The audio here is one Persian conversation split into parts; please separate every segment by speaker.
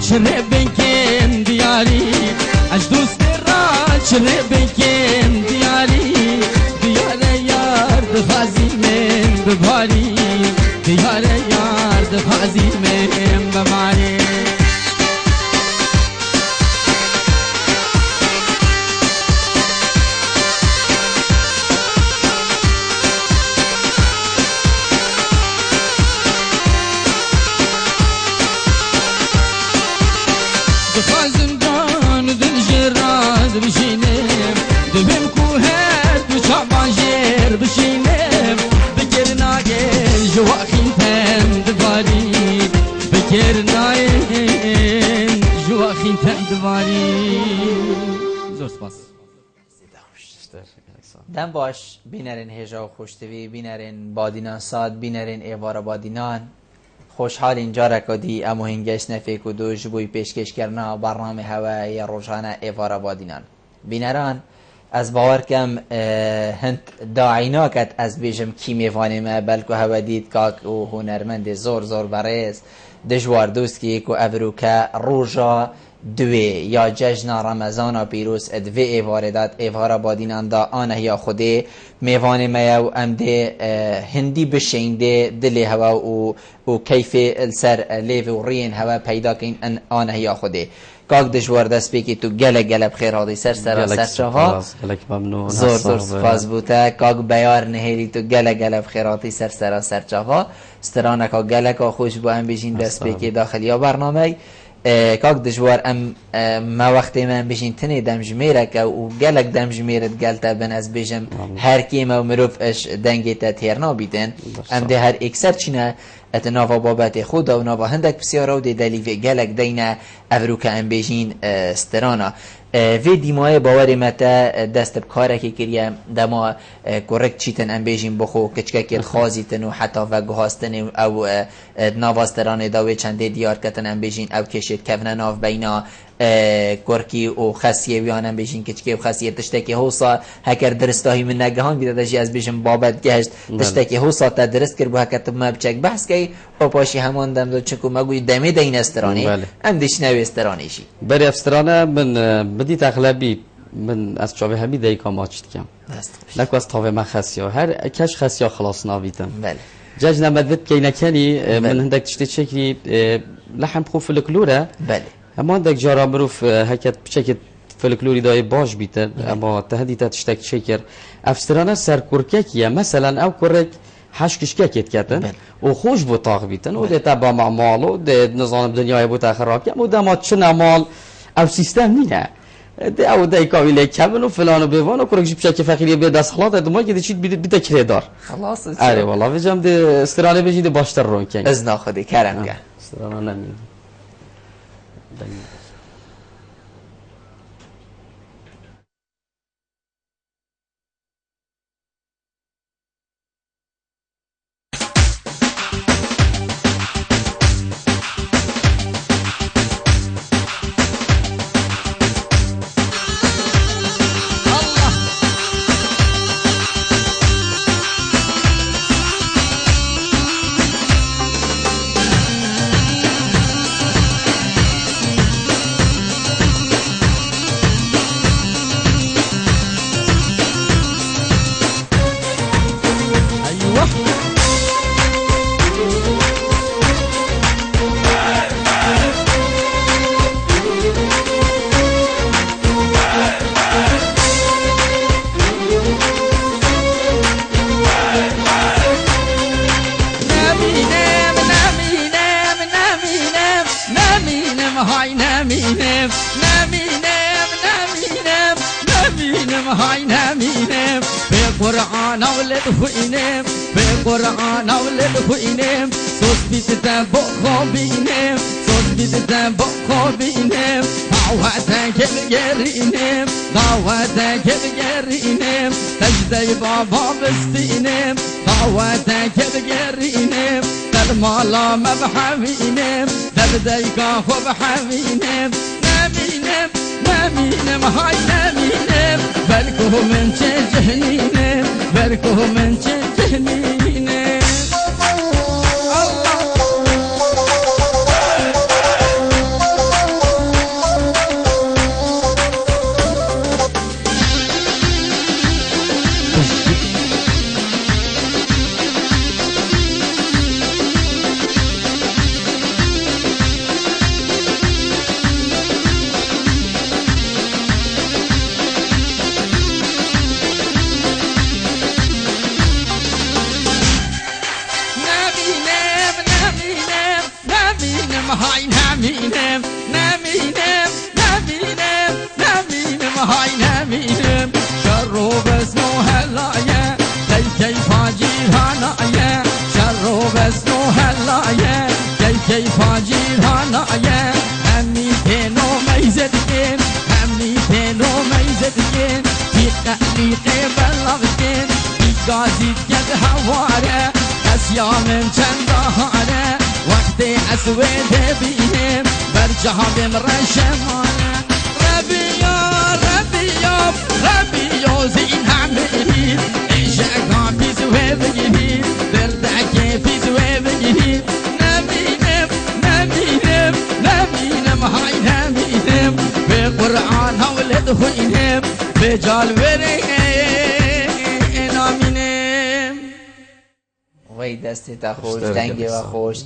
Speaker 1: شربكن دياري أجدوس برا شربكن دياري ديار يار دفازي من بباري ديار يار دفازي من بماري بشینم دبم کوهر تو چابانجر بشینم بکر ناگل جواخین تند باری بکر ناگل جواخین تند باری زور سپاس
Speaker 2: دم باش بینرین هجا و خوشتوی بینرین بادینان ساد بینرین ایوارا بادینان خوشحال اینجا رکادی امو هنگش نفیک و دو جبوی پیشکش کرنا برنامه هوایی روزانه ایوارا بادینان بینران از باور کم هند داعی ناکد از بیجم کی میوانی ما بلکو هوا دید کاک و هنرمند زور زور برز دجوار دوست کی کو افروکا روژا دوی یا جشن رمضان پیروز دوی ایواردات ایوارا بادینان دا آنه یا خوده میوان میو امده هندی بشینده دل هوا و کیف السر لیو و رین هوا پیدا کن آنه یا خوده کاک دجوار دست بکی تو گله بخیر هادی سر چاها زور سپاس بوده کاک بیار نهیلی تو گله بخیر هادی سر چاها سترانه کاک گله کا خوش با هم بیشین دست بکی داخل یا برنامه کاک دجوار ما وقتی من بشین تنی دمجمیره که و گلک دمجمیرت گلتا بن از بجم هر کی ما مروف اش دنگی تا تیرنا بیدن ده هر اکثر چینه ات ناوا بابت خود و ناوا هندک بسیار و دلی گلک دینه افروکا ام بجین استرانا وی دیمای باوری متا دست بکاره که کریه دما کرک چیتن ام بیجین بخو کچکک خازیتن و حتی و گهاستن او نواستران داوی چنده دیار کتن ام بیجین او کشید کفنه ناف بینا کرکی و خاصیه بیانم بیشین کچکی و خاصیه تشتکی حوصا هکر درستاهی من نگهان بیده داشی از بیشن بابت گشت تشتکی حوصا تا درست کر بو هکتب ما بچک بحث که او پاشی همان دم دو چکو مگوی دمی دین استرانی ام دیش نوی استرانیشی
Speaker 3: بری استرانه من بدیت اغلبی من از چاوه همی دیکا ماچت کم لکو از طاوه من خسیا هر کش خسیا خلاص ناویتم جاج نمدت که نکنی من هندک تشتی چکری لحم خو فلکلوره اما عندك جارا مروف هكذا بشكل فلكلوري داي باش بيتر اما تهدي تشتك شكر افسترانا سر كركيا مثلا او كرك حشكش كيت كاتن وخوش بو طاغ بيتن وده تبع معمالو ده نظام الدنيا بو تاخراب يا مو ما تشنا مال او سيستم نينا ده او ده كاويله كامل وفلان وبيوان وكرك بشكل فقير بي داس خلاص ده ما كده شيء بده كريدار
Speaker 2: خلاص
Speaker 3: اري والله بجام ده استرانا بيجي ده باشتر رون كان
Speaker 2: از ناخدي كرم كان
Speaker 3: استرانا نمي
Speaker 1: هاي نامينم بقرآن أولد خوينم بقرآن أولد خوينم صوت بيتم بخوبينم صوت بيتم بخوبينم دعوتك بجرينم دعوتك بجرينم تجدي بابا بستينم دعوتك بجرينم المالا ما بحوينم دبديك خو بحوينم نامينم نامينم هاي نامينم بركو من جهنينم بركو من جهنينم هاي نمينم شرو بسنو هلايا كيف اجير هنايا شرو بسنو هلايا كيف اجير هنايا همي تنو ميزدكين همي تنو ميزدكين في قليق بلغتين في قازي قد هواره اسيا من چندهاره وقتی اسود بینم برجه بمرشمانه ربیا ربیا ربیا زین همهید ایشکا پیزوه بگیرید دردکه پیزوه بگیرید نمینم نمینم نمینم های نمینم به قرآن هولد خوینم به جالوره نامینم
Speaker 2: وی دستی تا خوش دنگی و خوش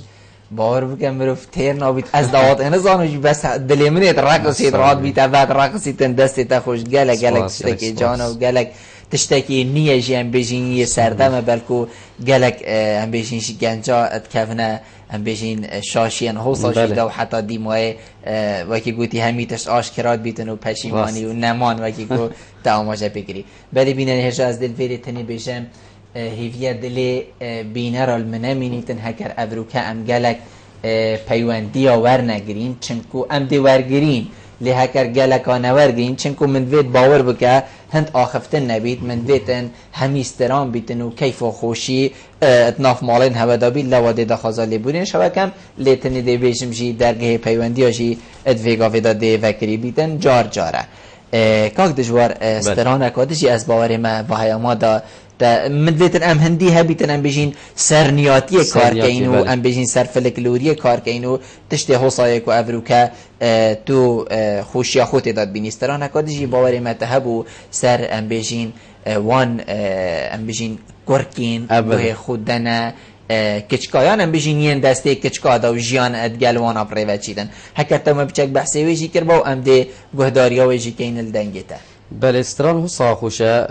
Speaker 2: باور بکن مروف تیر نابید از دوات اینه زانوشی بس دلی منید رقصید راد بیت بعد رقصید تن دستی تا خوش گلک گلک تشتکی جانا و گلک تشتکی نیجی هم بیشین یه سردمه بلکو گلک هم بیشین شکنجا اتکفنه هم بیشین شاشین حوصاشی دو حتی دیموه وکی گوتی همی تشت آشکرات بیتن و پشیمانی و نمان وکی گو دعاماشه بگیری بلی بینن هجا از دل فیری تنی بیشم هیویا دلی بینر المنامینیتن هکر ابروکه ام گلک پیوندی ور نگرین چنکو ام دی ورگرین لی هکر گلک آنورگرین چنکو من وید باور بکه هند آخفتن نبید من ویدن همیستران بیتن و کیف و خوشی اتناف مالین هودابی لواده دا خازالی بودین شبکم لیتنی دی بیشم جی درگه پیوندی هاشی ادویگا ویدا دی وکری بیتن جار جاره کاک دجوار استران اکادشی از باور ما وحی ما دا مدویتن ام هندی هبیتن ام بجین سرنیاتی کار کینو ام بجین سرفلکلوری کار کینو تشتی حوصای کو افروکه تو خوشیا خود داد بینیستران اکادشی باور ما تهبو سر ام بجین وان ام بجین کرکین به خودنا کچکایان ام بجین ین دسته کچکا دا و جیان ادگلوان اپری وچیدن حکرتا ما بچک بحثی ویجی کر با ام دی گهداریا ویجی کین الدنگیتا
Speaker 3: بل استران حسا خوشه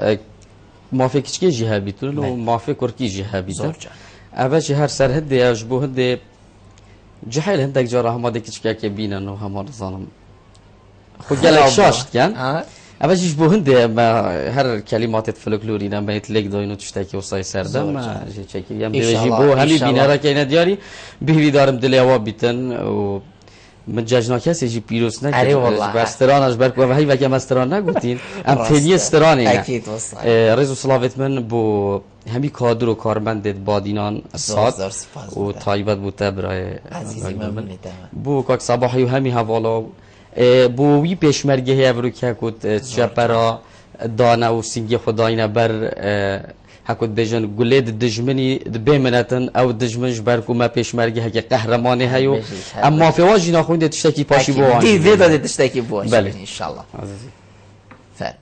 Speaker 3: مافی کچکی جیه بیتون و مافی کرکی جیه بیتون اولی هر سر هده اجبو هده جحیل هندک جاره همه ده کچکی که بینن و همه رزانم خود گلک شاشت کن اولی اجبو هده هر کلمات فلکلوری نم بهت لگ داینو تشتکی و سای سردم جی چکی هم دیوی جیبو همی بینه را که اینه دیاری بهوی دارم دلی اواب بیتن و من جاجنا کسی جی پیروز نکرد استرانش برکو و هی وکی هم استران نگوتین ام تینی استرانی
Speaker 2: اکید
Speaker 3: رزو صلاوت من بو همی کادر و کارمندت بادینان ساد و طایبت بوده برای
Speaker 2: عزیزی من
Speaker 3: بو کاک صباحی و همی حوالا بو وی پیشمرگه هی که کود چپرا دانه و سینگی خداینا بر هکود دژن گلید دژمنی بمنتن او دژمنش برکو ما پیشمرگه هک قهرمانی هیو اما فی واجی نخونده تشتکی پاشی بو
Speaker 2: دی ویدا تشتکی بو
Speaker 3: بله
Speaker 2: ان شاء الله
Speaker 3: عزیزی
Speaker 2: فر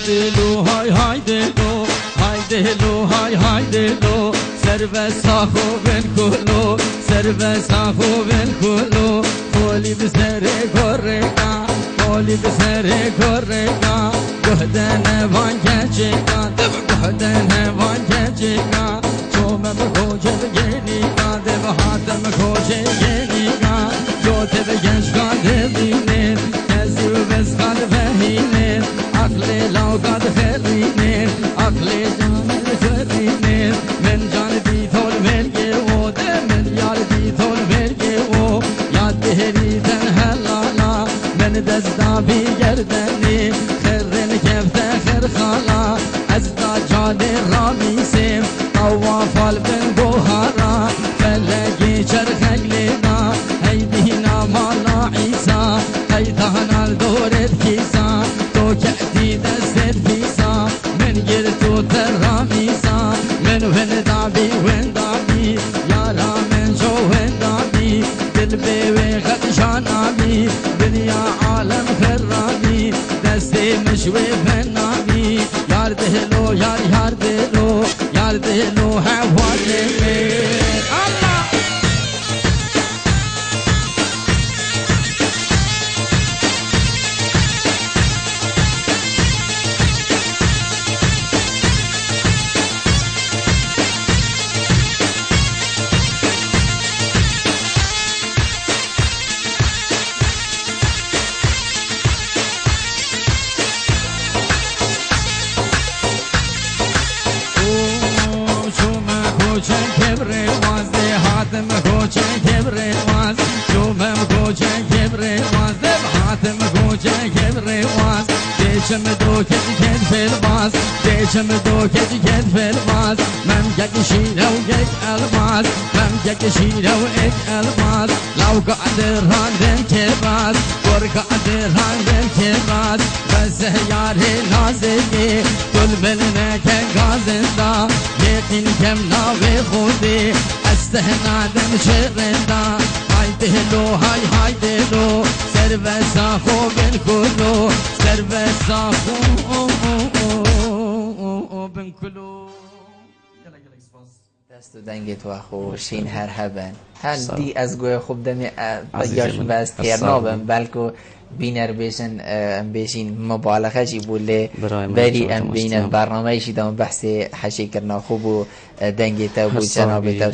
Speaker 1: دلو های های دلو های دلو های های دلو سر به ساخو بن کلو سر به ساخو بن کلو خولی بسر گرگا خولی بسر گرگا گهدن وان کچگا گهدن وان کچگا چوم بخوجه بگیریگا دو هاتم خوجه گیریگا جوت بگشگا دبینه کسی بس خال فهینه عقل لاغاد خرینه عقل جان خرینه من جان بی طول مرگه و ده من یار بی طول مرگه و یاد بهری تن حلالا من دستا بی گردنی خرن کفته خر خالا از دا جان رامیسیم طوافال بن بوهارا من دابی وین دابی یارا من جو وین دابی دل به خدشان آبی دنیا عالم خرابی دستی مشوی فنابی یار دلو یار دلو یار دلو حوالی الله ديشم دوكت كد في الباص ديشم دوكت كد في الباص ممجك شيلة وجك الماس ممجك شيلة وإك الماس لو قادر هندن كباس ورقادر هندن كباس بس ياري نازكي كل منك غازندا يقين كم ناوي خودي استهنادم شرندا هاي دهلو هاي دهلو سربسا خوبن كلو سربسا خوبن كلو
Speaker 2: دست و دنگت و خوشین هر هبن هر دی از گوی خوب دمی یاش بس تیرنابم بلکو بینر بیشن بیشین مبالغه جی بوله بری ام بین برنامه شی دام بحث حشی کرنا خوب و دنگت و جناب تا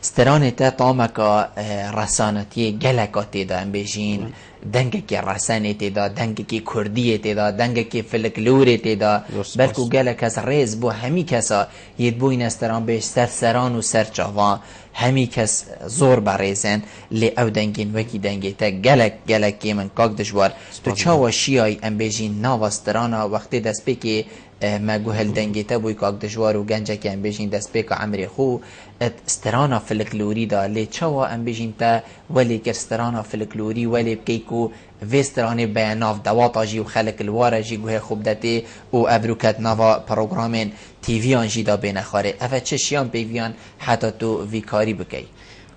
Speaker 2: استرانه تا طامکا رسانتی گلکاتی دا ام بیشین دنگ کی رسانه تدا دنگ کی کردی تدا دنگ کی فلکلور تدا بلکو گلک از ریز بو همی کسا ید بو این استران بیش سرسران و سرچاوان همی کس زور بریزن لی او دنگین وکی دنگی تا گلک کی من کاک دشوار تو چاوا شیای ام بیشین ناواسترانا وقتی دست بکی ما گوهل دنگی تا بوی کاک دشوار و گنجه که ام بیشین دست بک عمری خو استرانا فلکلوری دا لی چاوا ام بیشین تا ولی که استرانا فلکلوری ولی بکیکو و استرانه بیاناف دواتا جی و خلق الواره جی گوه خوب داتی و ابروکت نوا پروگرامین تیویان جی دا بینخواره اوه چه شیان بیویان حتی تو ویکاری بکی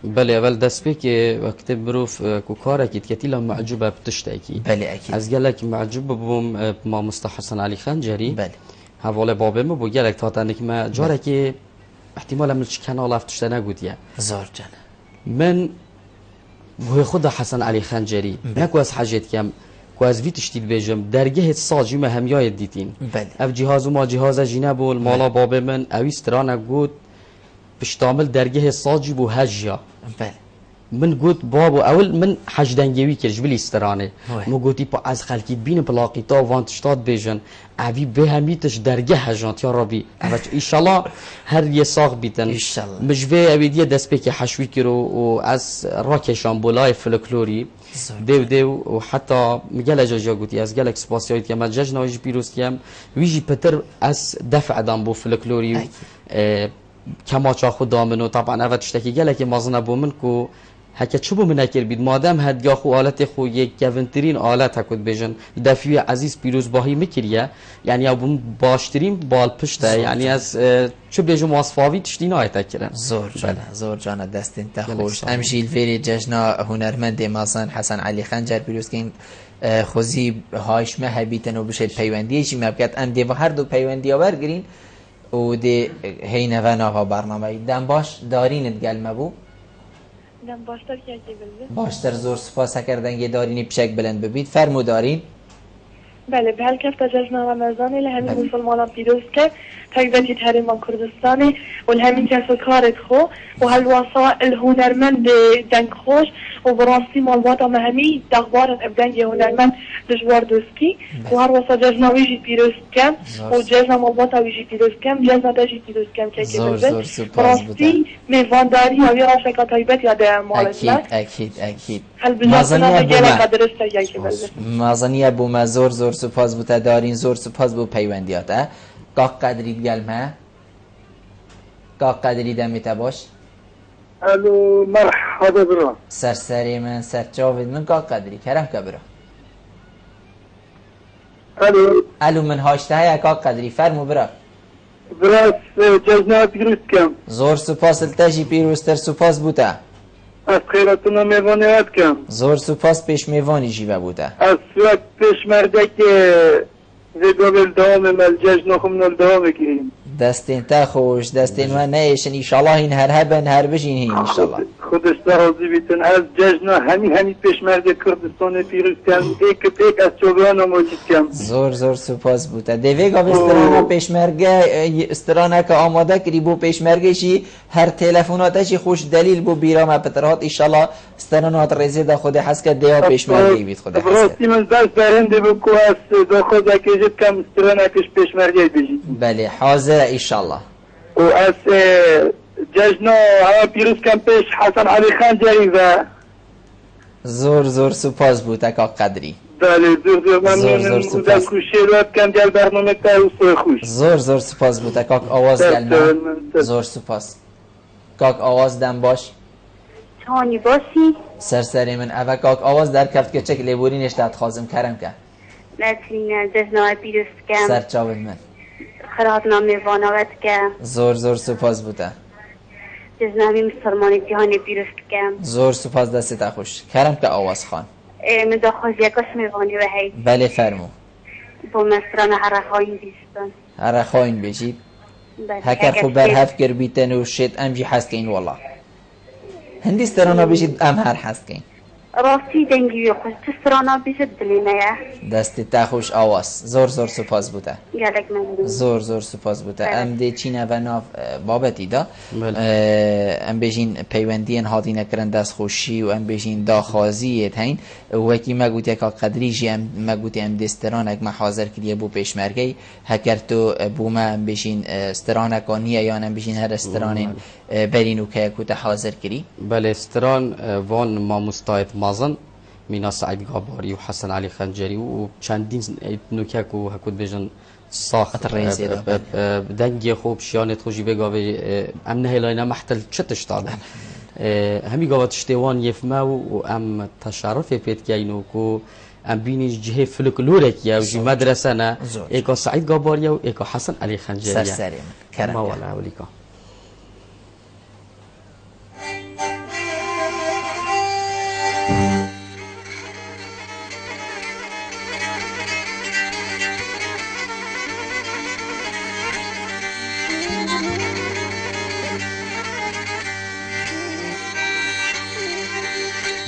Speaker 3: بله اول دست بی که وقتی بروف کو کار اکید کتی لام معجوبه بتشت اکی
Speaker 2: بله اکید
Speaker 3: از گلک معجوب بوم ما مستحسن علی خنجری
Speaker 2: بله
Speaker 3: حواله بابه ما بو گلک تاتنه که ما جاره که احتمال ملچ کنال افتشته نگودیه
Speaker 2: زار جان
Speaker 3: من گوه خود حسن علی خنجری نکو از حاجت کم کو از وی تشتید بیجم درگه ساجی ما هم یاد دیتین
Speaker 2: بله
Speaker 3: اف جهاز ما جهاز جینه بول مالا بابه من اویسترانه گود بشتامل درگه ساجی بو هجیا
Speaker 2: بله
Speaker 3: من گوت بابو اول من حج دنگوی کرج بلی استرانه مو گوتی پا از خلکی بین پلاقیتا وانتشتاد بیجن اوی به همیتش درگه هجانت یا ربی ایشالله هر یه ساق بیتن مجوه اوی دیه دست بکی حشوی کرو و از راکشان بولای فلکلوری دیو و حتی مگل اجاجا گوتی از گل اکسپاسیایت که من جج نواجی پیروز کیم ویجی پتر از دفع دام بو فلکلوری کماچا خود دامنو طبعا اوه تشتکی گله که مازنه بو من کو هکه چوبو منکر بید مادم هدگاه خو آلت خو یک گونترین آلت هکود بیجن دفیوی عزیز پیروز باهی مکریه یعنی ابون باشترین بال پشته یعنی از چو بیجو ماسفاوی تشتی نایتا کرن
Speaker 2: زور جانه زور جانه دست انت خوش امشیل فیری جشنا هنرمند مازن حسن علی خنجر پیروز که خوزی هایش مهبیتن و بشه پیوندیه چی مبکت ام دیو هر دو پیوندی آور گرین و دی هی نواناها برنامه دم باش دارینت گلمه بو
Speaker 4: دم باشتر که بلده
Speaker 2: باشتر زور سپاس کردن یه دارینی پشک بلند ببید فرمو دارین
Speaker 4: بله به هر کفت جشن رمضان لهمین مسلمان پیروز که تقدیتی تحریم کردستانی و همین کس کارت خو و هل وسائل هنرمند دنگ خوش و براستی مالوات مهمی دغبار ابدنگ هنرمند دجوار دوستی و هر وسا جشن ویجی پیروز کم و جشن مالوات ویجی پیروز کم جشن دجی پیروز کم که بلده براستی میوانداری و یا شکا طیبت یا ده مالت
Speaker 2: اکید
Speaker 4: مازنیه
Speaker 2: بو ما زور سپاس بوده دارین زور سپاس بو پیوندیاته قاق قدری گلمه قاق قدری دمیته باش
Speaker 5: الو مرحبا برا
Speaker 2: سرسری من سرچاوید من قاق قدری کرم که برا
Speaker 5: الو
Speaker 2: من هاشته های قاق قدری فرمو برا
Speaker 5: براس جزنا پیروز کم.
Speaker 2: زور سپاس التجی پیروزتر سپاس بوده.
Speaker 5: از خیراتون میوانیات کم.
Speaker 2: زور سپاس پیش میوانی جیوه بوده.
Speaker 5: از وقت پیش مرده که زیگابل دوام مل جزنا خم نل دوام گیریم.
Speaker 2: دستین تا خوش دستین و نیشن ایشالله این هر هبن هر بجین هین ایشالله.
Speaker 5: خودش راضی بیتن از جزنا همی پیش مرده کردستان پیروز کم. ایک از چوبان موجود کم.
Speaker 2: زور سپاس بوده. دویگا استرانا پیشمرگه استرانا که آماده کری بو پیشمرگه هر تلفناتش خوش دلیل بو بیرام پترهات ایشالله استرانات رزی دا خود حس که دیا پیشمرگه بید خود حس که.
Speaker 5: راستی من دست برنده بکو از دا خود اکیجت کم استرانا کش پیشمرگه بجید.
Speaker 2: بله حاضر ایشالله.
Speaker 5: و از جشن هوا پیروز کم پیش حسن علی خان جایی و
Speaker 2: زور سپاس بوده که قدری.
Speaker 5: بله زور ممنون بودم کوشی روید کم جل برنامه تا اوستوی خوش.
Speaker 2: زور سپاس بوده که آواز گلنا. زور سپاس. که آواز دم باش.
Speaker 6: چانی باشی؟
Speaker 2: سرسری من اوه که آواز در کفت که چک لیبورینش داد خازم کرم که.
Speaker 6: نترین جشن پیروز کم.
Speaker 2: سر چاول من.
Speaker 6: خراب نام وانوت که.
Speaker 2: زور سپاس بوده.
Speaker 6: جزنامی مسلمانی جهانی پیروز کم.
Speaker 2: زور سپاس دست خوش. کرم که آواز خان.
Speaker 6: من داخل یکاش میوانی و هی.
Speaker 2: بله فرمو.
Speaker 6: با مستران هر خواهیم بیستن.
Speaker 2: هر خواهیم بجید. هکر خوب بر هف گر بیتن و شد ام جی حس کین والله. هندی استرانا بجید ام هر حس کین.
Speaker 6: راستی دنگی خوش تسترانا بجد دلینه یا.
Speaker 2: دستی تا خوش آواز. زور سپاس بوده.
Speaker 6: گلک ممنون.
Speaker 2: زور سپاس بوده. ام دی چینه و ناف بابتی دا. ام بجین پیوندین هاتی نکرن دست خوشی و ام بجین دا خازیت هین. وکی مگوتی که قدری جی ام مگوتی ام دستران اک محاضر کلیه بو پیشمرگی. هکر تو بو ما ام بجین استران کانیه یا ام بجین هر استرانین برینو که کوت حاضر کری.
Speaker 3: بله استران وان ما مستعد مازن مینا سعید گاباری و حسن علی خنجری و چندین نوکک و هکود بجن ساخت
Speaker 2: رئیسی
Speaker 3: دنگی خوب شیانت خوشی بگاوی ام نهیلاینا محتل چتش دادن همی گاوت اشتوان یفما و ام تشرف پیت کینو کو ام بینی جه فلکلورک یا جی مدرسه نه ایکا سعید گاباری و ایکا حسن علی خنجری
Speaker 2: سرسری کرم
Speaker 3: ما ولا اولیکا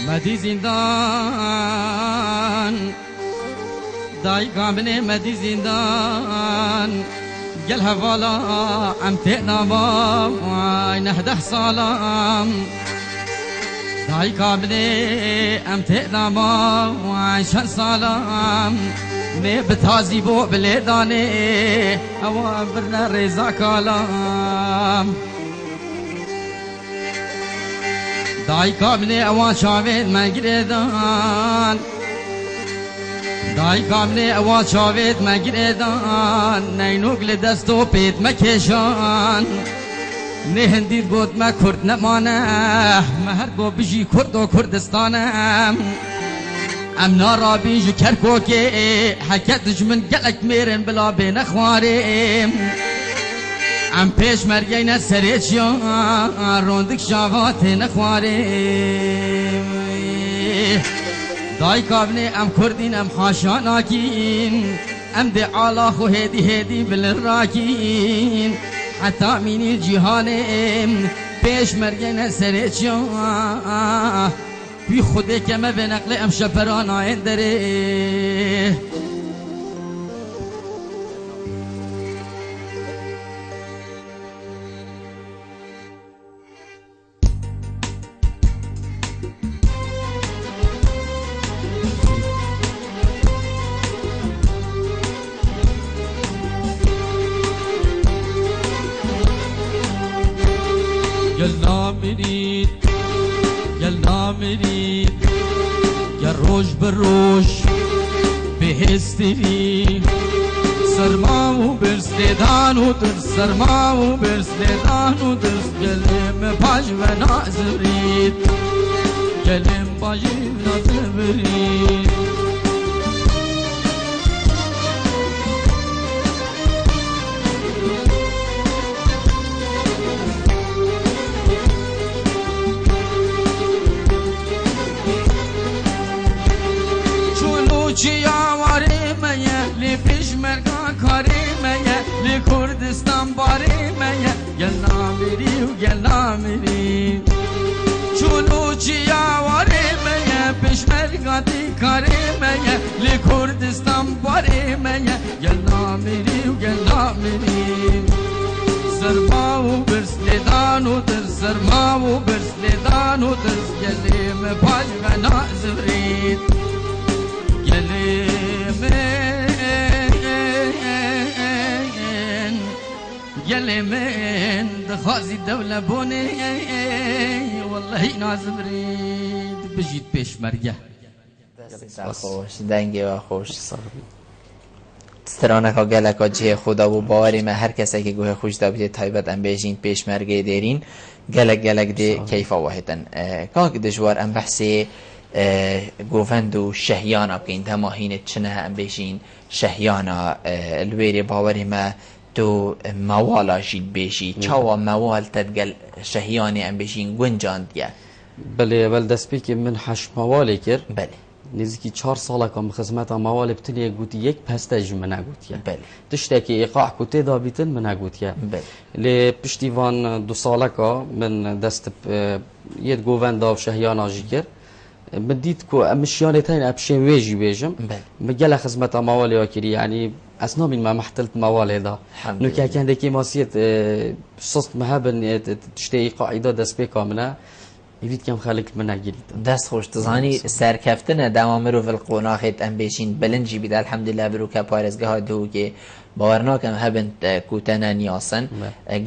Speaker 1: مدی زندان دای کامنه مدی زندان گل حوالا ام تنام نهده سالام دای کامنه ام تنام شن سالام نه بتازی بو بلدانه او برنا رضا کالام دای کامنه اوان شاوید مگردان دای کامنه اوان شاوید مگردان نینوگل دستو پیت مکشان نه هندید بود ما کرد نمانه مهر گو بجی کرد و کردستانم ام نارا بیجو کرکو که حکتش من گلک میرن بلا بین خواریم ام پیش مرگی نه سریچیان روندک شاوات نخواریم دای کابنه ام کردین ام خاشان آکین ام دی علا خو هیدی بلن راکین حتی مینی جیهانیم پیش مرگی نه سریچیان بی خوده که ما به نقل ام شپران آین داره گل نامرید گل روش بر روش بهستری سرما و برسدان و در سرما و برسدان و در گلم پاش و نازرید گلم پاش و نازرید باری من گل نامیری و گل نامیری چونو چیا واری من پشمرگاتی کاری من لی کردستان باری من گل نامیری و گل نامیری سرما و برس لیدان و درس سرما و برس لیدان و درس گلی من پاش غنا زبرید گلی من دخازي الدولة بوني والله نازم ريد بجيت بيش مرجع
Speaker 2: خوش دنگی و خوش سترانه که گلک جه خدا و باوری ما هر کسی که گوه خوش دابیده تایبت ام بیجین پیش مرگه دیرین گلک دی کیفا واحدن که دجوار ام بحثی گوفند و شهیانا بکین دماهین چنه ام بیجین شهیانا الویری باوری ما تو موالا جید بیشی چاوا موال تدگل شهیانی ام بیشین گنجاند یا
Speaker 3: بله دست بی که من 8 موالی کرد
Speaker 2: بله
Speaker 3: نزدیکی 4 ساله کم خدمت موال بتنی گوتی یک پستج من گوتیا
Speaker 2: بله
Speaker 3: تشتکی ایقاع کوته دابیتن من گوتیا
Speaker 2: بله
Speaker 3: لی پشتیوان 2 ساله کا من دست یه گووند داو شهیان آجی کرد من دید که امشیانه تاین ابشین ویجی بیجم مجال خدمت موالی آکری یعنی اصلا من ما محتلت موال دا نو که کنده که ماسیت صوت مهابن تشتی قاعده دست به کامنه يريد كم خالق من أجريد
Speaker 2: دست خوش تزاني سركفتنا دوامرو في القناخت أم بيشين بلنجي بدا الحمد لله برو كبارزگاه هدو که باورناکم هبن کوتنا نیاسن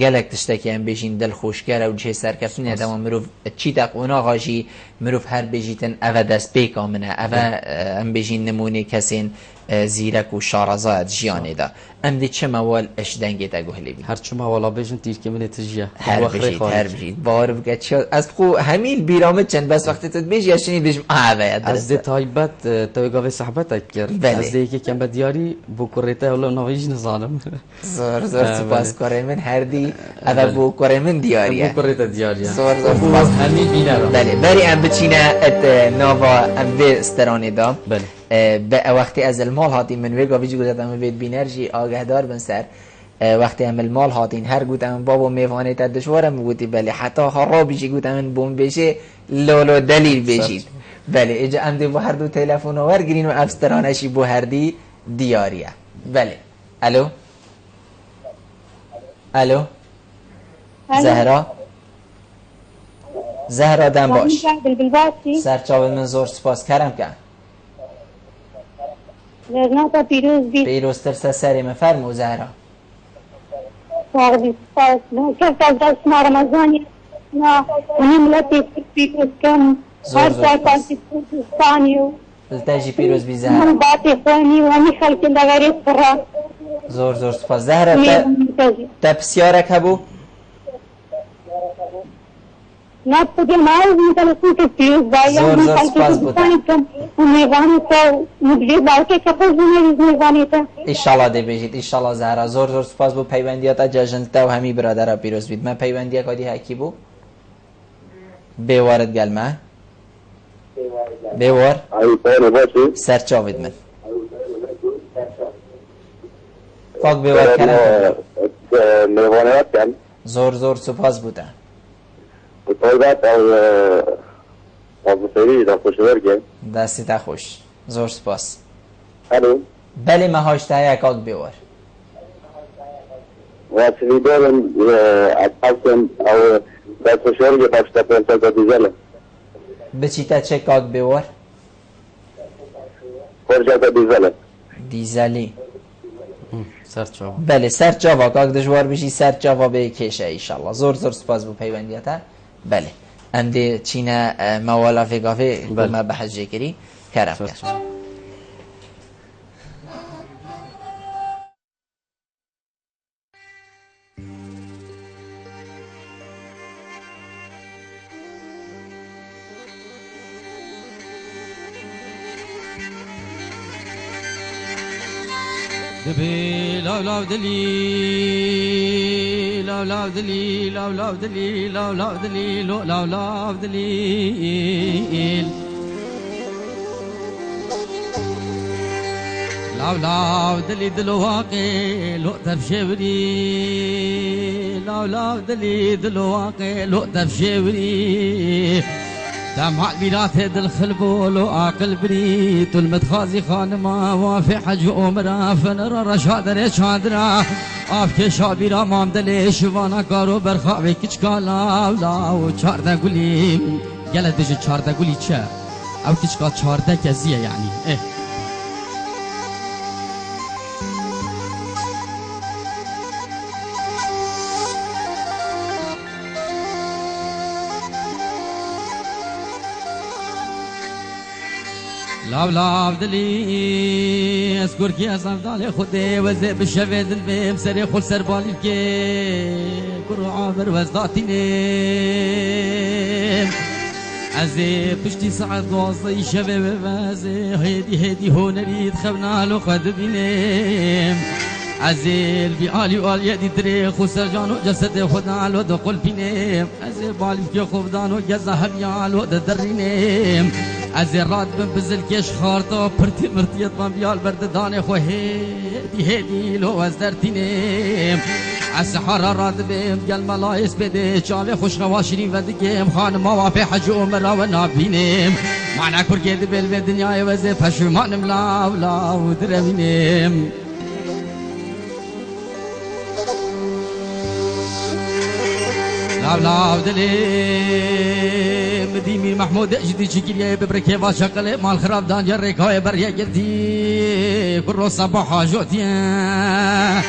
Speaker 2: گلک تشتکی ام بیشین دل خوشگره و جه سرکفتن دوام مروف چی تقونا غاجی مروف هر بیجیتن اوه دست بیکا منه اوه ام بیشین نمونه کسین زیرک و شارزاد جیانه دا ام دی چه موال اش دنگی تا گوهلی بی
Speaker 3: هر چه موالا بیشن تیر که منه تجیه
Speaker 2: هر بجید باور بگه چه از خو همین بیرامت چند بس وقتی تد بیجی اشتنی بیشم اوه
Speaker 3: از دی تایبت تویگاوی صحبت اکر از دی که کم بدیاری بو کریته اولا نویج نزانم
Speaker 2: زور سپاس کاره من هر دی اوه بو کاره من دیاریه
Speaker 3: بو کریته دیاریه
Speaker 2: زور سپاس
Speaker 3: همین بینه رو
Speaker 2: بله بری ام بچینه ات نوا ام به استرانی دا
Speaker 3: بله
Speaker 2: به وقتی از المال هاتین من ویگا ویجی گذارم بید بینرژی آگهدار بن سر وقتی هم المال هاتین هر گوتم بابا میوانه تا دشوارم گوتی بله حتی خرابیشی گوتم بوم بشه لولو دلیل بشید بله اجا ام دی بو هر دو تلفن آور گرین و افسترانشی بو هر دی دیاریه بله الو الو زهرا دم باش سرچاو من زور سپاس کرم کن
Speaker 6: لرناتا
Speaker 2: پیروزتر سری مفرمو زهرا
Speaker 6: كيف أقدر اسمع رمضاني ونملتي في كم هرجع كانت في
Speaker 2: التاجي پیروز بی زهرا
Speaker 6: من باطي خواني واني خلق لغريب فرا
Speaker 2: زور سپاس زهرا تا بسیارک هبو
Speaker 6: لا تجي معي مثل صوت فيوز بايا
Speaker 2: زور سپاس بوده
Speaker 6: ونيواني تو مدلي باوكي كفوز نيواني تو
Speaker 2: ایشالله دی بجید ایشالله زهرا زور سپاس بو پیوندیاتا جاجنتا و همی برادر پیروز بید من پیوندیا کادی هکی بو بیوارد گلمه بیوار سر چاوید من فاق بیوار کنم زور سپاس بوده دستی تا خوش زور سپاس بله مهاشته های اکاک بیوار
Speaker 7: واسفی دارم اصلا او دست شورگی پاشتا پنسا دیزله
Speaker 2: بچی تا چه کاک بیوار؟
Speaker 7: پرجا دیزله
Speaker 2: دیزلی
Speaker 3: سرچاوا
Speaker 2: بله سرچاوا کاک دجوار بشی سرچاوا به کشه ایشالله زور سپاس بو پیوندیتا بله اندی چینه موالا فیگافی ما بحث جکری کرم کرد
Speaker 1: دبي لا دلي لا دلي لا دلي لا دلي لا دلي لاو دلی دلواقی لو تفشوری لاو دلی دلواقی لو تفشوری دمع بيرات دل خلبول وعقل بريت والمتخازي خانما وافي حج عمره فنر رشاد رشادرا افك شابيرا مام دل شوانا كارو برخاوي كچكالا لاو چارده گلی گله دج چارده گلی چه او كچكا چارده كزيه يعني ايه لاو دلی اسکور کی ازم دال خودی وزه بشوی دل بیم سری خود سر بالی که کرو عابر وزداتینیم ازی پشتی ساعت دوازده شوی وزه هیدی هونرید خبنا لو خد بینیم ازی بی آلی و آلی دی دری خود سر جانو جسد خدا لو دو قل بینیم ازی بالی که خوب دانو گزه هبیا لو دردرینیم از راد بزل کش خارتا پرتی مرتیت من بیال برد دانه خو هیدی لو از درتینیم از سحر راد بیم گل ملایس بده چاله خوش خواشری و دگیم خانم وافی حج عمره و نابینیم معنا کرگید بل به دنیای وزه پشمانم لاو درمینیم لاو دلی مديمي محمود اجدي شكليه ببركي واشقل مال خراب دان جريك هاي بريا قلتي كل صباح جوتيا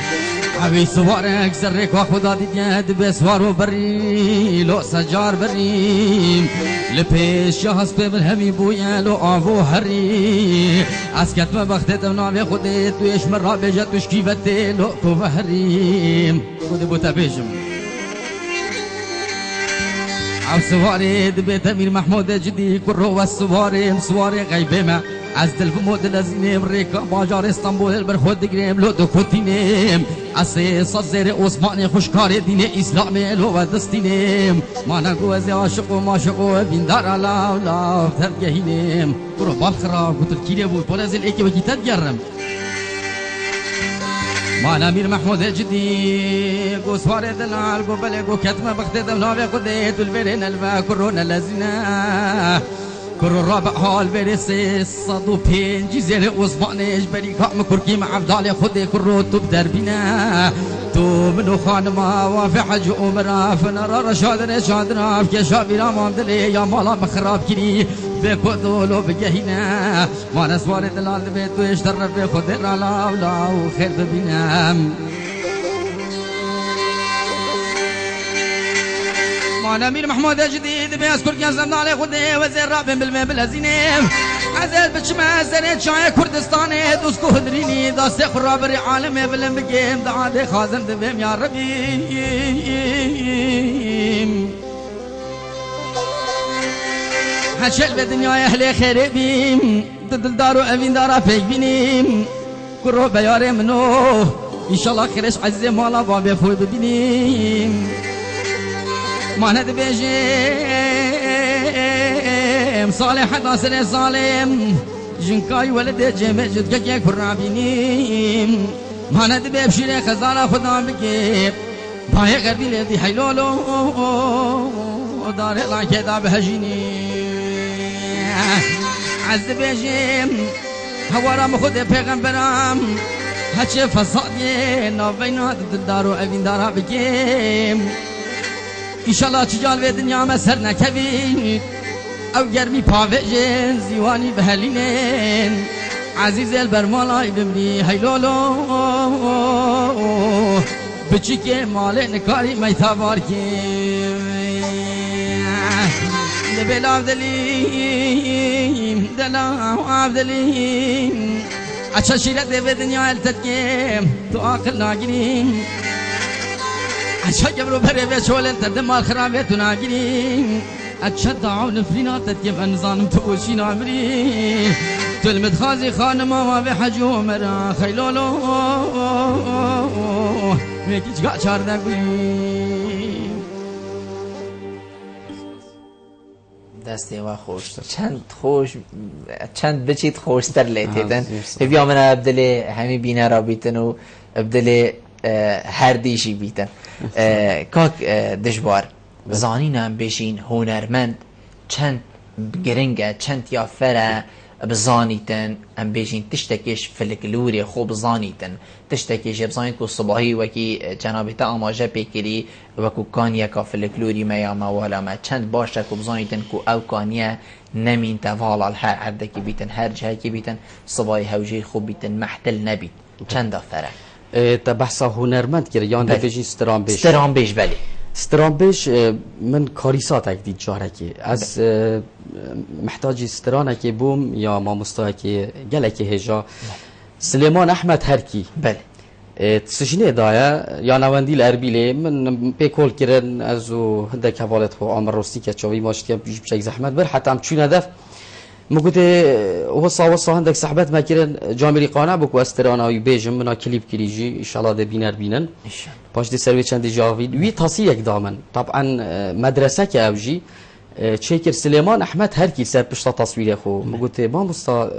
Speaker 1: ابي سوارك سرك وخدا دي بسوار وبري لو سجار بري لبيش شخص بالهمي بويا لو ابو هري اسكت ما بختت نامي خديت ويش مره بجت وشكيفتي لو كوهري خد بو تبيجم او سواري دبيت امير محمود جدي كرو والسواري سواري غيبه از دل بمود لازنيم ريكا باجار اسطنبول البرخود دقريم لو دكوتينيم اسي صزير عثماني خوشكاري دين اسلامي لو ودستينيم ما نقو ازي عاشق وما شقو بيندار لاو ترجهينيم كرو بالخراب قلت الكيلي ابو بولازل ايكي وكي تتجرم مانا امير محمود جدي قو سواري دلال قو بلي قو كتمه بختي دمناوي قديت والبرين البا كورونا لازنا كرو الرابع هال برسي صدو بين جزيرة عثمانيش بري كام كركي مع عبدالي خدي كرو تبدر بنا تو منو خانما وافي حج عمره فنرى رشاد رشادنا في شابي رامام دلي يا مالا مخراب كري بكودولو بجهينا ما نسوار دلال بيت ويشتر بخدي لاو خير بنا مانا امير محمود جديد بيذكر كان زمنالي خدي وزير رابن بالمبل هزينيم عزيز بچما زريت شاي كردستاني دوسكو هدريني داستي خرابري عالمي بلن بقيم دعادي خازن دبيم يا ربيم هشل بدنيا اهلي خيري بيم دل دارو امين دارا فيك بينيم كرو بياري منو ان شاء الله خيرش عزيزي مالا بابي فوي ببينيم ما ند بيجيم صالح ناصر صالم جنكاي ولد جمع جدك يا كرابينيم ما ند بيبشري خزانة خدا بكيب باي غردي لدي حيلولو دار الله كدا بهجيني عز بيجيم هوارم خود پیغمبرم هچه فسادی نوینات دلدارو اوین دارا بکیم انشالله چجال و دنیا ما سر نکوید او گرمی پاوجن زیوانی بهلینن عزیز البرمالای بمری هیلولو بچی که مال نکاری میتابار کیم دبل عبدالیم دلام عبدالیم اچھا شیرت به دنیا التدکیم تو آخر ناگریم اچھا جبرو بھرے بے شولن ترد مال خرابے تو ناگریم اچھا دعو نفرینا تدکیم انزانم تو اوشی نامریم تو المدخازی خانم آوا بے حجو مرا خیلولو میکی چگا چارده گویم
Speaker 2: دستی و خوش چند بچید خوشتر لیتیدن بیا من ابدل همی بینه را بیتن و ابدل هر دیشی بیتن کاک دجبار زانین هم بشین هنرمند چند گرنگه چند یافره بزانیتن ام بیشین تشتکیش فلکلوری خوب زانیتن تشتکیش بزانیت کو صباحی وکی جنابتا آماجه پیکری وکو کانیا کا فلکلوری میا موالا ما چند باشه کو بزانیتن کو او کانیا نمین توالا هر عردکی بیتن هر جهه کی بیتن صباحی هوجی خوب بیتن محتل نبیت چند آفره
Speaker 3: تا بحثا هنرمند کرد یا نه بیشی
Speaker 2: ستران بیش بله
Speaker 3: سترانبش من کاریسات اکدید جاره که از محتاجی سترانه که بوم یا ما مستوى که گله که هجا سلیمان احمد هرکی
Speaker 2: بله
Speaker 3: تسجنه دایا یا نواندیل اربیله من پیکول کردن از او هنده کفالت خو عمر راستی که چاوی ماشت که بشک زحمت بر حتی هم چون هدف مگوته وصا هندك صحبت ما كيرن جامري قانع بك واسترانا ويبيجم منا كليب كريجي ان شاء الله ده بينر بينن باش دي سروي چند جاويد وي تصيق دامن طبعا مدرسه كاوجي تشيكر سليمان احمد هر كي سر بشتا تصوير خو مگوته ما مستا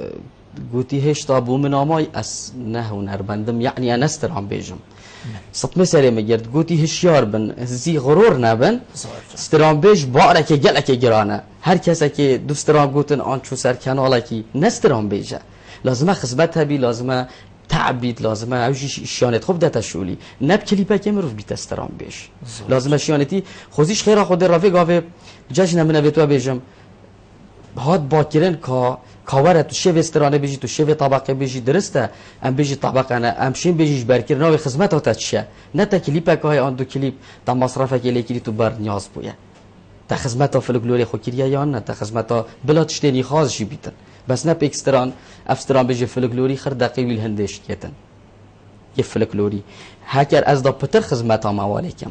Speaker 3: گوتی هشتا بو منامای اس نه هنرمندم يعني انا استرام بيجم صط مسألة مجرد قوتي هشيار بن زي غرور نبن استرام بيج بارك جلك جرانا هر کسی که دوستران گوتن آن چو سر کنالا کی نستران بیجه لازمه خدمت هبی لازمه تعبید لازمه اوجی شیانت خوب دتا شولی نب کلیپا که مروف بیت استران بیش لازمه شیانتی خوزیش خیره خود رافی گاوه جاش نمونه بیتو بیجم هاد باکرن که کاوره تو شیو استرانه بیجی تو شیو طبقه بیجی درسته ام بیجی طبقه نه ام شین بیجیش برکر ناوی خدمت هات چیه نه تا کلیپا که های آن دو کلیپ تا مصرفه که لیکری تو بر نیاز بویه تا خدمتا فلکلوری خو کریه یا نه تا خدمتا بلا تشتینی خاص جی بیتن بس نه پیکستران افستران بیجی فلکلوری خر دقیق ویل هندش کیتن یه فلکلوری هکر از دا پتر خدمتا موالیکم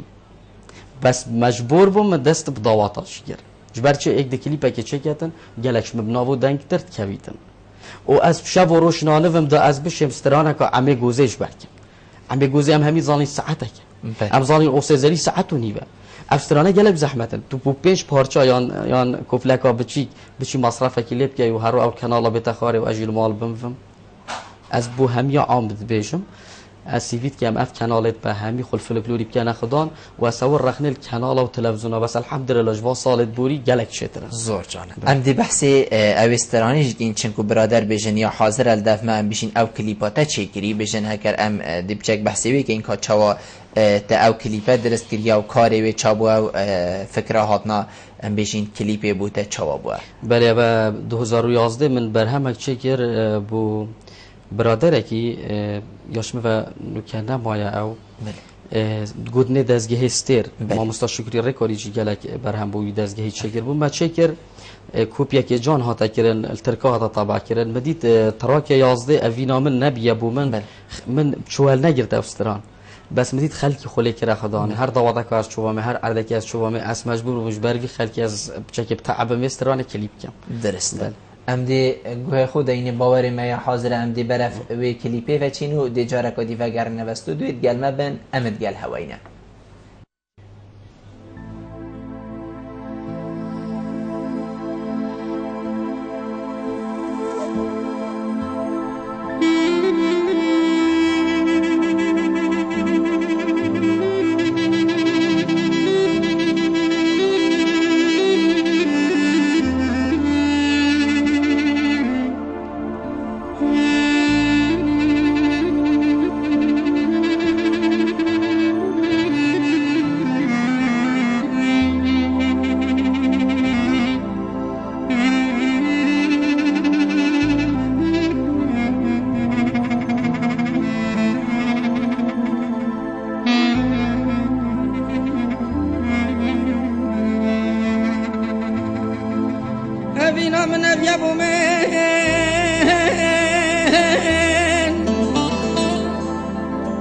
Speaker 3: بس مجبور بوم دست بداواتاش گر جبر چه یک دکلیپا که چه کیتن گلکش مبناو دنگ ترت کویتن و از شب و روشنانه وم دا از بشم استرانه که عمه گوزش برکم عمه گوزه هم همی زانی ساعته که هم زانی اوسزری ساعت و نیوه افسترانه گلب زحمتن تو بو پنج پارچه یان کوفلکا بچی مصرفه که لیب که و هر او کانالا بتخاره و اجیل مال بمفم از بو همی عام بیشم از سیویت که هم اف کانالت به همی خل فلکلوری بکنه خدان و سوار رخنه الکانالا و تلویزیونا بس الحمدلله جوا سالت بوری گلک شتره
Speaker 2: زور جالب ام دی بحثی اوسترانیش گین چنکو برادر بیشن یا حاضر الدف ما ام بیشین او کلیپاتا چیکری بیشن هکر ام دی بچک بحثی وی که این که چوا تا او کلیپه درست کریا و کاری وی چابو او فکره هاتنا ام بیشین کلیپه بو تا چوا بو
Speaker 3: بله و 2011 من برهمک چکر بو برادر کی یاشمه و نکنه مایا او گودنه دزگه استر ما مستشکری رکاری جی گلک برهم بوی دزگه چکر بو ما چکر کوپیا که جان هاتا کرن الترکا هاتا طبع کرن مدید تراک 11 اوینا من نبیه بو من چوال نگرد افستران بس مدید خلکی خلی کرا خدان هر دواده که از چوبامه هر عردکی از چوبامه از مجبور و مجبری خلکی از چکب تعب مستران کلیپ کم
Speaker 2: درسته ام دی گوه خود این باور ما حاضر ام دی برف و کلیپه و چینو دی جارک و دی وگر نوستو دوید گل مبن امد گل هواینا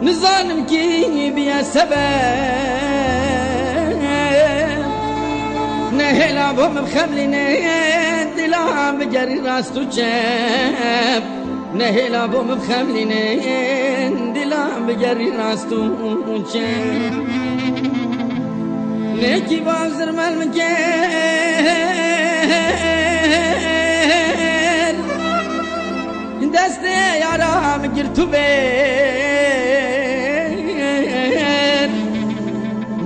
Speaker 1: نظانم کی بیا سبب نهلا بهم بخملنا دلام بجري راس تجاب نهلا بهم بخملنا دلام بجري راس تجاب نکی بازر مال مکن دست یارم گیر تو بیر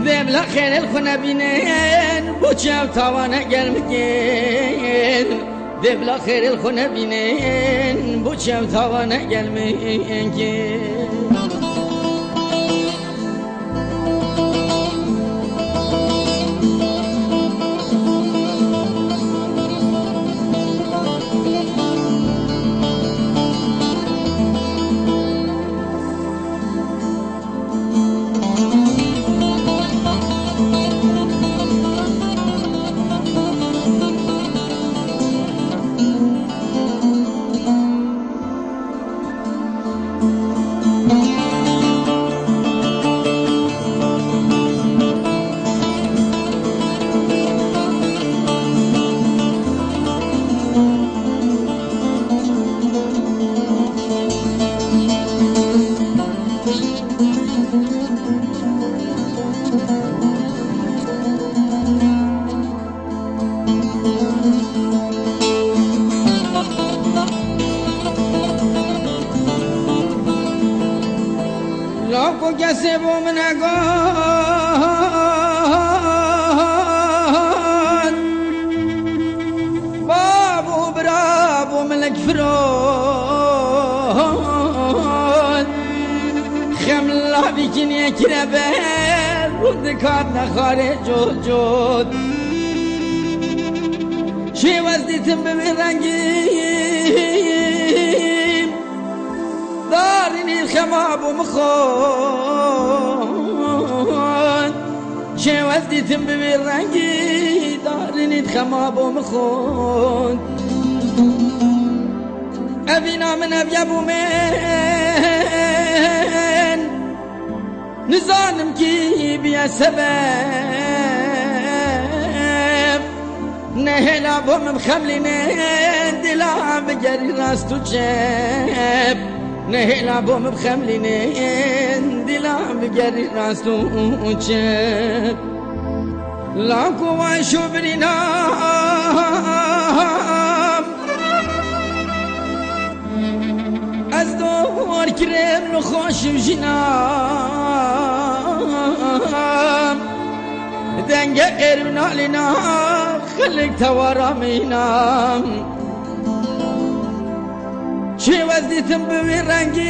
Speaker 1: دبلا خیر الخونه بینن بوچم تاوانه گلمگین دبلا خیر الخونه بینن بوچم تاوانه گلمگین لاکو کسی بوم نگان بابو برابو ملک فرود خملا بیکن یک ربر رود کات نخاره جود جود شی وزدیتم ببین رنگیم دارینی خمابو مخون شی وزدیتم ببین رنگی دارینی خمابو مخون ابینا من ابیابو من نزانم کی بیا سبب نهلا بوم خملینه دلا بگری راست و چپ نهلا بوم خملینه دلا بگری راست و چپ لاکو وایشو برینام از دور کرم نخوشم جنام دنگ قرب نالنا خلق توارامینام چه وزدیتم ببین رنگیم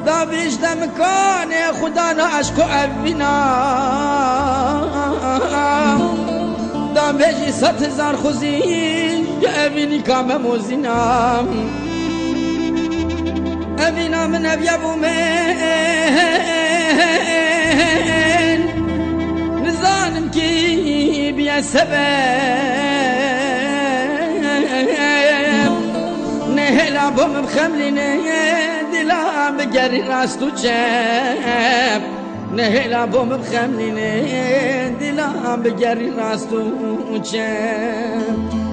Speaker 1: دا بیشتم کانه خدا نا عشق و اوینام دا بیشی 100,000 خوزی اوینی کام موزینام اوینام نبیابو من نزانم کی بیا سبب نهلا بوم بخملینه دلا بگری راست و چپ نهلا بوم بخملینه دلا بگری راست و چپ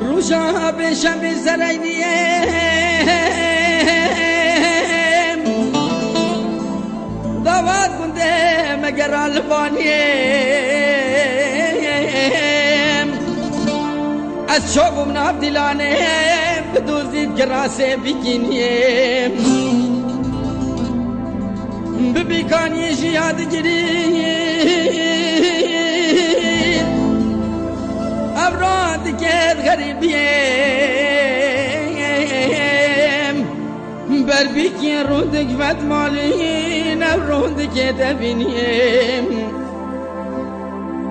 Speaker 1: روشا بشم زرینیم دعوت کنده مگر البانیم از شوقم ناب دیلانیم بدوزید گراسه بگینیم ببیکانیش یاد گیریم افراد که غريبيم بربيك يا رودك فات مالين رودك يا دبينيم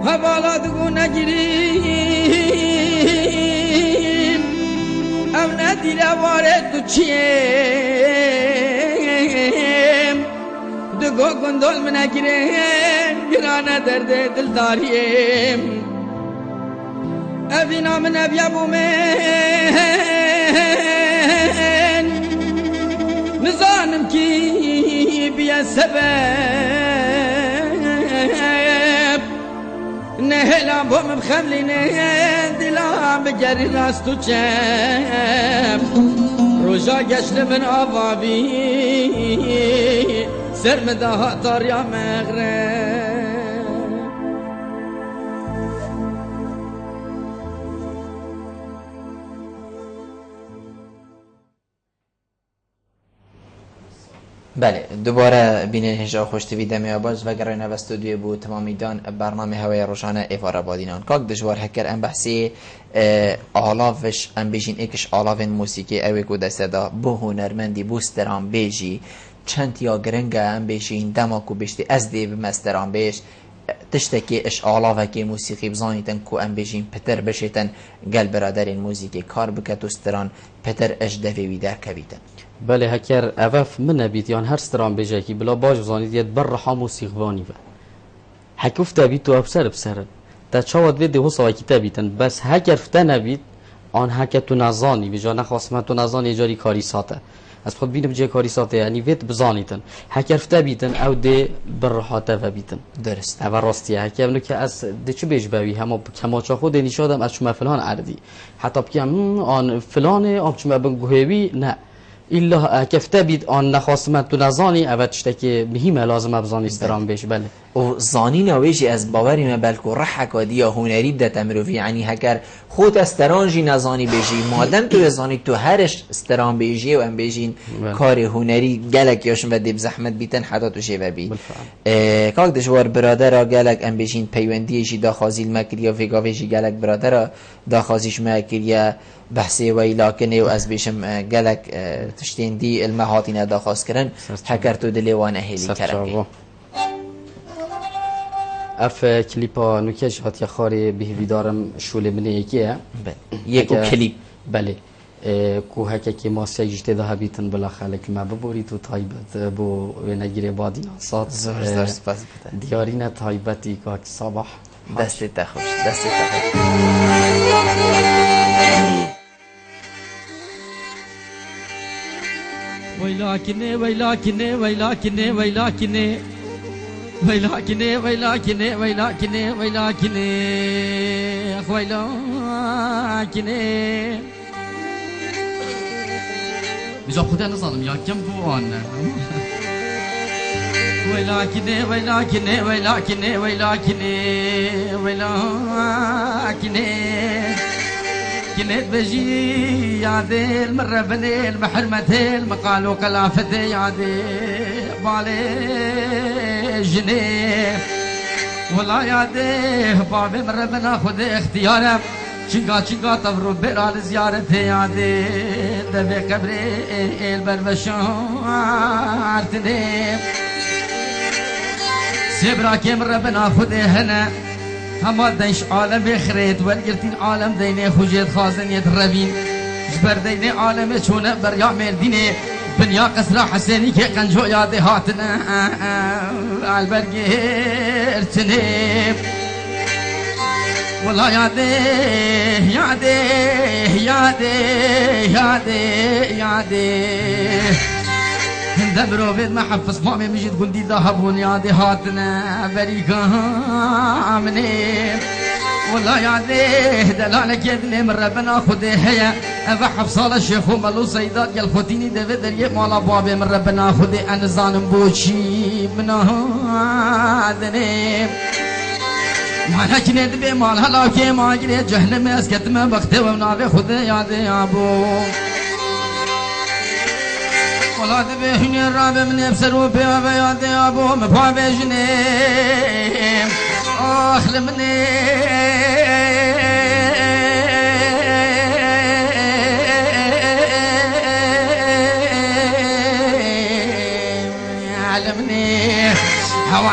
Speaker 1: هبالا تقول نجريم أمنا ديلا وارد تشيم دقو قندول من أجريم گرانا درد دلداريم أبينا من أبي أبو من نظانم كي بيا سبب نهلا بوم بخملين دلا بجري راس تو چم روجا گشت من آوابی سر مدها تاریا مغرب
Speaker 2: بله دوباره بینین هجا خوشتوی دمی آباز و گرانه و استودیوی بود تمامیدان برنامه هوای روشانه ایوارا بادینان کاک دجوار هکر ام بحثی آلافش ام بیجین ایکش آلاوین موسیقی اوی کو دسته دا بو هنرمندی بوستران بیجی چند یا گرنگه ام بیجین دماکو بیشتی از دی بمستران بیش تشتکی اش آلاوکی موسیقی بزانیتن کو ام بیجین پتر بشیتن گل برادرین موسیقی کار بکتوستران پتر اش دوی در کویتن
Speaker 3: بله هکر اوف من نبید یان هر ستران بیجه کی بلا باج بزانید ید بر رحا موسیقبانی و هکوف تبید تو ابسر بسره تا چاواد ویده هو سواکی تبیتن بس هکر فته نبید آن هکر تو نزانی بجا نخواستم تو نزانی جاری کاری ساته از خود بینم جای کاری ساته یعنی وید بزانیتن هکر فته بیتن او ده بر رحا تفه بیتن
Speaker 2: درست
Speaker 3: او راستیه هکر منو که از ده چه بیج بوی همه کماچا خود نشادم از شما فلان عردی حتی بکیم آن فلانه آم شما بنگوهوی نه إلا كفتا بيد آن نخواستم تو نزانی اول تشتكي مهمه لازم ابزانی استرام بیش بله
Speaker 2: و زانی نویجی از باوری ما بلکو رحک و دیا هنری بدت امروی یعنی هکر خود استرانجی نزانی بیجی مادم تو زانی تو هرش استران بیجی و ام بیجین کار هنری گلک یاشون و دیب زحمت بیتن حتی تو شیوه بی کاک دشوار برادر گلک ام بیجین پیوندیشی داخازیل مکریا ویگاویجی گلک برادر داخازیش مکریا بحثی وی لکنه و از بیشم گلک تشتین دی المهاتین داخاز کرن هکر تو دلیوانه هیلی کرن
Speaker 3: اف کلیپا نوکش هات یا خاری بهوی دارم شوله منه یکیه
Speaker 2: یکو کلیپ
Speaker 3: بله کو هکه که ماسیا جشته ده بیتن بلا خلک ما ببوری تو تایبت بو نگیره بادی ناسات دیارین تایبتی که صباح
Speaker 2: دست تخوش دست تخوش
Speaker 1: ويلاكني ويلاكني ويلاكني ويلاكني ويلاكني ويلاكني ويلاكني ويلاكني اخ ويلاكني بجا خدا نظالم يا كم بوانا ويلاكني ويلاكني ويلاكني ويلاكني ويلاكني كنت بجي يادي المرة بني المحرمتي المقال وكلافتي يادي بالي جنيه والله يادي بابي مرة بناخذ اختياره شنقا طبرو بيرال زيارتي يادي دبي قبري البربشارتني سيبراكي مرة بناخذ هنا هما ديش عالم بخريت والقرتين عالم ديني خوجيت خازن يتربين جبر ديني عالم شونه بريا مرديني بنيا قصر حسيني كي قنجو يادي هاتنا البرقيرتني والله يادي يادي يادي يادي يادي دبرو بيد ما حفظ مامي مجد قندي ذهبون يادي هاتنا بريكا مني والله يادي دلالك يدني من ربنا خدي هيا ابا حفصال الشيخ ومالو سيدات يا الخوتيني دفي دريه مالا بابي من ربنا خدي انا زانم بوشي من هادني مالا كنت بي مالها لاكي ما جري جهنم اسكت ما بختي ونابي خدي يادي ابو ولا تبيهني الرابع من يبسر وبيا يادي ابو مبابي جنيم اخ لمني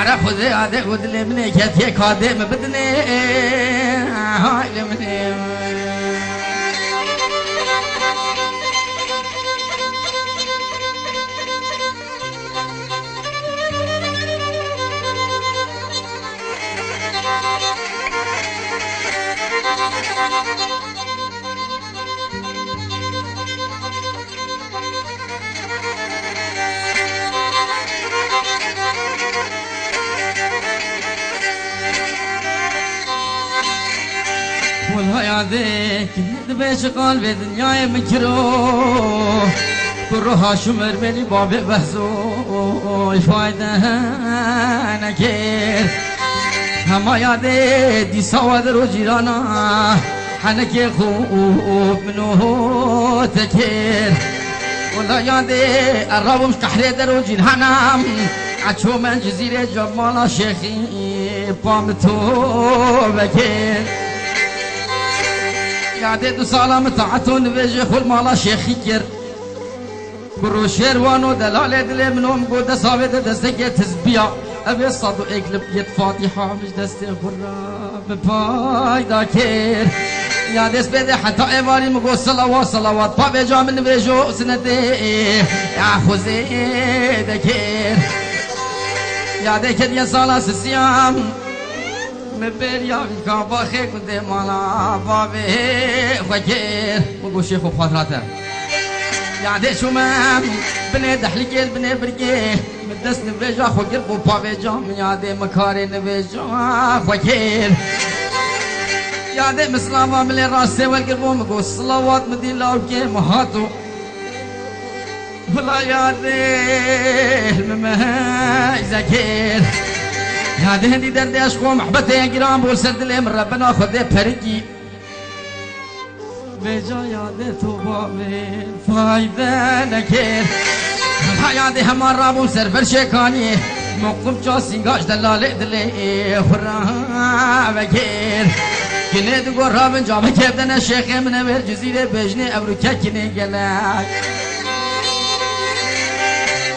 Speaker 1: همارا خود عاده خود لمنه کتی کاده مبدنه های لمنه والله يعذيك دبيش قلبي دنياي مكروه كروها شمر بلي بابي بحزو الفايدة نكير هما يعدي دي سواد رو جيرانا حنكي خوب منو تكير والله يعدي الرب مش تحري درو جيرانام عشو من جزيرة جمالا شيخي بامتو بكير يعدي دو سالام تعتون بيجي خل مالا شيخي كير برو شيروانو دلال دل منهم قود صابت دستك تزبيع أبي صادو اقلب يد فاتحة مش دستي خراب باي داكير يا دست بده حتى ايواري مقو صلوات بابي جا من بيجو سنتي يا خوزي دكير يا دكت يا صلاة الصيام مبريا في كعبة خيك ودي مالا بابي فكير مقو شيخو بخاطراته يعني شو ما بني دحليك بني برقيه مدس نبيجا خو قربو بابي جام يادي مكاري نبيجا فكير يادي مسلامة ملي راسي والقربو مقو الصلوات مدي لاوكي مهاتو ولا يادي المماي زكير يادي هندي دردي اشكو محبتي قرام بول سرد لي من ربنا خذي برقي بجا یاد تو با من فایده نکر حیاتی همار رابون سرفر شکانی مقم چا سینگاش دلال دلی خورا بکر کنه دو گور رابن جامه کبدن شیخ من بر جزیره بجنه ابرو ککنه گلک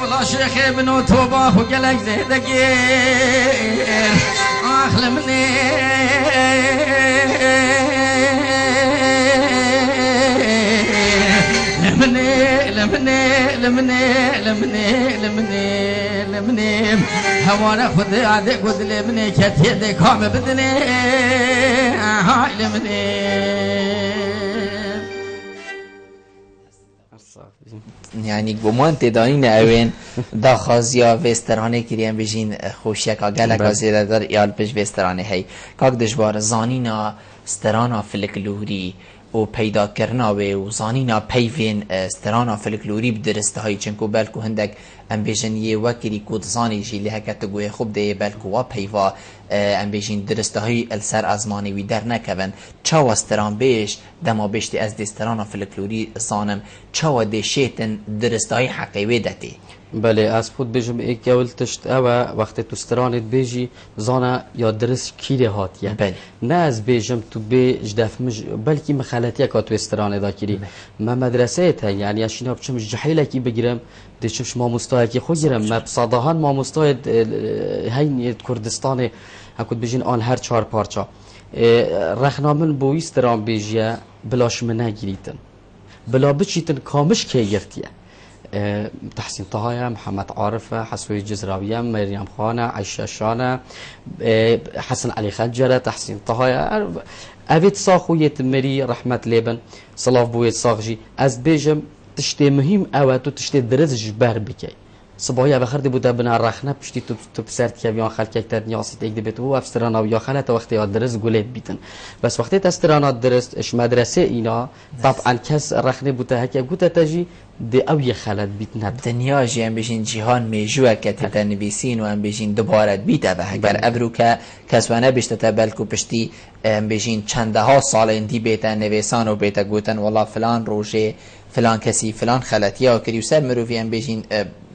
Speaker 1: ولا شیخ بنو تو با خو گلک زیدگیر آخل منه لمني هوانا خذ عادي قد لمني كتير دي كام بدني هاي لمني
Speaker 2: يعني گمان تدانین اوین دا خازیا وسترانه کریم بجین خوشیکا گلک آزیده دار ایال پش وسترانه هی کاک دجبار زانینا سترانا فلکلوری و پیدا کرنا و زانینا پیوین سترانا فلکلوری بدرسته های چنکو بلکو هندک ام بیجن یه وکری کود زانی جی لی هکت گوی خوب ده بلکو و پیوا ام بیجن درسته های السر ازمانی وی در نکون چاو استران بیش دما بیشتی از دسترانا فلکلوری زانم چاو ده شیطن درسته های حقیوی دتی
Speaker 3: بله از خود بجم ایک اول تشت اوه وقت تو استرانت بیجی زانا یا درس کیره هاتیه
Speaker 2: بله
Speaker 3: نه از بیجم تو بیج دفمج بلکی مخالطیه که تو استرانه دا کری ما مدرسه تا یعنی اشینا بچمش جحیله کی بگیرم دیشمش ما مستای کی خود گیرم ما بصادهان ما مستای هین کردستان هکود بجین آن هر 4 پارچا رخنامن بوی استران بیجیه بلاش منه گیریتن بلا بچیتن کامش که گرتیه تحسين طهايا محمد عارفة حسوي جزراوية مريم خانة عائشة شانة حسن علي خجرة تحسين طهايا أبيت صاخو يتمري رحمة لبن صلاف بويت صاخجي از بيجم تشتي مهم اواتو تشتي درز جبار بكي صبايا بخردي بودا بنا رخنه پشتی تو بسرد که بیان خلک یک تر نیاست یک دبیت و افسرانه و یا خلت وقتی یاد درست گلت بیتن بس وقتی تسترانه درست اش مدرسه اینا طبعا کس رخنه بوده هک گوته تجی دی او یه خلت بیتن
Speaker 2: دنیا جی ام بشین جهان میجوه که تنویسین و ام بشین دوباره بیته به اگر ابرو که کسوانه بشته بلکو پشتی ام بشین چنده ها سال اندی بیته نویسان و بیته گوتن والله فلان روزه فلان کسی فلان خلطی ها کری و سر مروفی هم بجین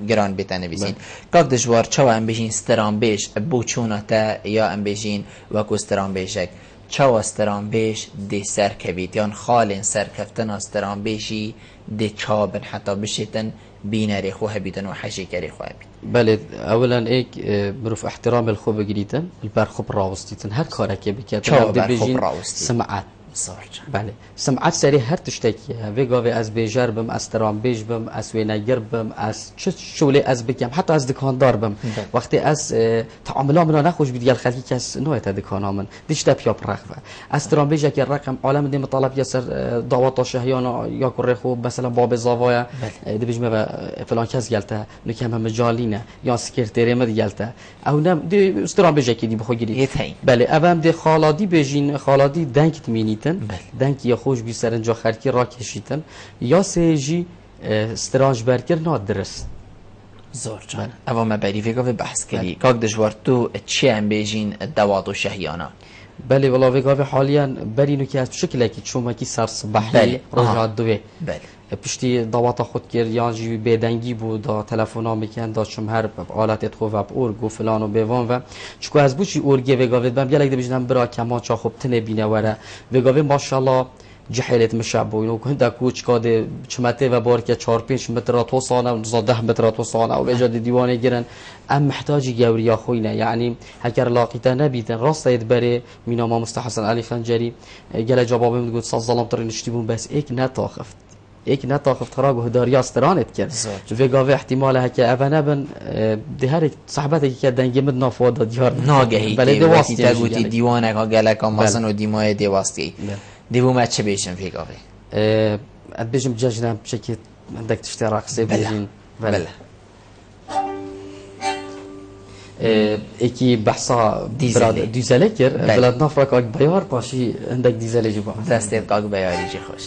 Speaker 2: گران بیتن نویسین کاک دجوار چوا هم بجین ستران بیش بوچونا تا یا هم بجین وکو ستران بیشک چوا ستران بیش دی سر کبید یان خالین سر کفتن ستران بیشی دی چابن حتی بشیتن بینری خواه بیدن و حجی کری خواه بید.
Speaker 3: بله اولا ایک بروف احترام الخو بگیریدن البر خوب راوستیتن هر کاری که بکردن
Speaker 2: چاو بر خوب راوستی
Speaker 3: سمعت
Speaker 2: صارت
Speaker 3: بله سمعت سری هر تشتکیه وگاوی از بیجار بم از ترام بیج بم از وینگر بم از چه شغلی از بکم حتی از دکاندار بم وقتی از تعاملات من نخوش بیدیال خلقی کس نوعی تا دکانامن دیش تا پیاب رخوه از ترام بیج که رقم عالم دی مطالب یا سر دعوات شهیانا یا کره خوب مثلا باب زاوایا دی بیج ما فلان کس گلته نکم هم جالینه یا سکرتری مد گلته او نم دی استرام بیج کی دی بخو گیری بله اوام دی خالادی بیجین خالادی دنگ تمینی دنگ یا خوش بی سرنجا خرکی را کشیدن یا سیجی استراج برکر نادرست
Speaker 2: زور جان اما ما بری ویگا و بحث کردی کاک دجوار تو چی هم بیجین دوات و شهیانا
Speaker 3: بله ولا ویگا حالیا برینو که از شکلی که چوما کی سر صباحی رجعت دوی
Speaker 2: بله
Speaker 3: پشتی دوات خود کرد یا جی بدنگی بود دا تلفن میکن دا چم هر آلت خوب و اورگو فلان و بیوان و چکو از بوچی اورگی وگاوید بم گلک دبیجنم برا کما چا خوب تنه بینه وره وگاوی ماشاءالله جحیلت مشعب و اینو کنده کوچ کاده چمته و بار که 4-5 متر تو سانه و 10 متر تو سانه و بجاد دیوانه گیرن ام محتاجی گوریا خوینه یعنی هکر لاقیته نبیدن راست اید بره مینا ما مستحسن علی خنجری گله جوابم میگه ساز ظلم تر نشتیبون بس ایک نتاخفت ایک نتاخفت خراج و هداریا استرانت کرد وگاوی احتماله که اونا بن ده هر صحبتی که دنگی مد نافواد دیار
Speaker 2: ناگهی بله دواستی تگوتی دیوانه که گله مازن و دیمای دواستی دیو ما چه بیشم وگاوی
Speaker 3: اد بیشم جاجنم چکی عندك تشتري راقصي بيجين
Speaker 2: بله
Speaker 3: اکی بحثا براد دیزله کرد بلد نفرک آگ بیار باشی عندك دیزله جبا
Speaker 2: دستت آگ بیاری جی خوش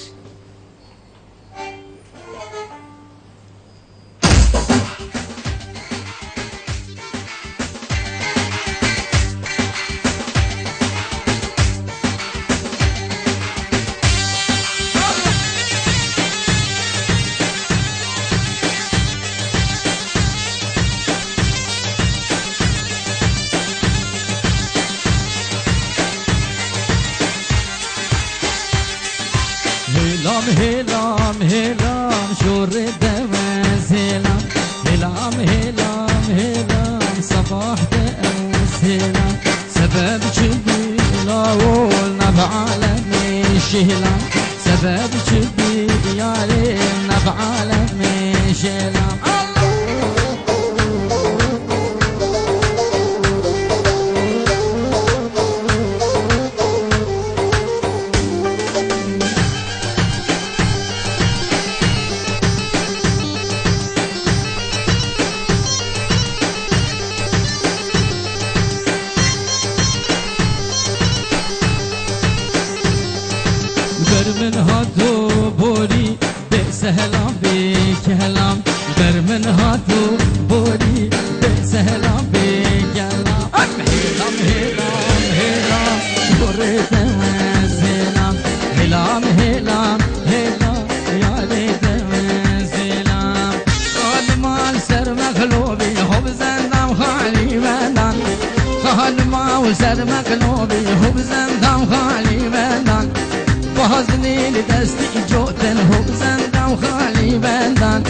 Speaker 1: هلام هلام شور دمز هلام هلام هلام هلام صباح دمز هلام سبب جبي لاول نبع عالمي شهلام سبب جبي ديالي نبع عالمي شهلام من هاتو بوري بسهلام بكهلام در من هاتو بوري بسهلام بكهلام هلام هلام هلام شورت مزلام هلام هلام هلام يا ليت مزلام قال مال سر مغلوبي هو زندام خالي بندان قال مال سر مغلوبي هو زندام خالي بندان وحزني لدستي جوتن هو زندان خالي بندان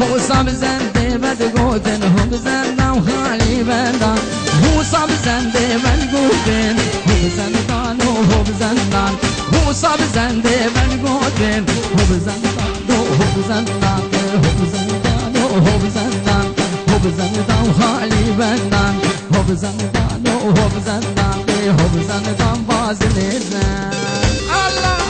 Speaker 1: هو صاب زندي بدقوتن هو زندان خالي بندان هو صاب زندي بدقوتن هو زندان هو زندان هو صاب زندي بدقوتن هو زندان هو زندان هو زندان هو زندان هو زندان خالي بندان هو زندان هو زندان هو زندان بازني الله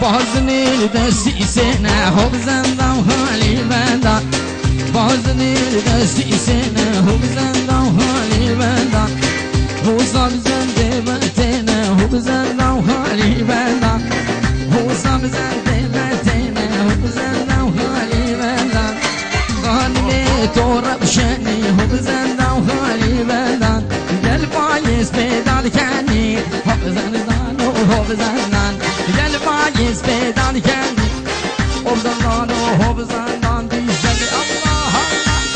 Speaker 1: بازنی دستی سینه خوب زندم حالی بندم بازنی دستی سینه خوب زندم حالی بندم حوزم زنده بتینه خوب زندم حالی بندم حوزم زنده بتینه خوب زندم حالی بندم غالبی تو ربشنی خوب زندم حالی بندم دل بایز پیدار کنی خوب زندم خوب زندم دل بایز پیدار کنی خوب زندم خوب زندم دیشلی الله الله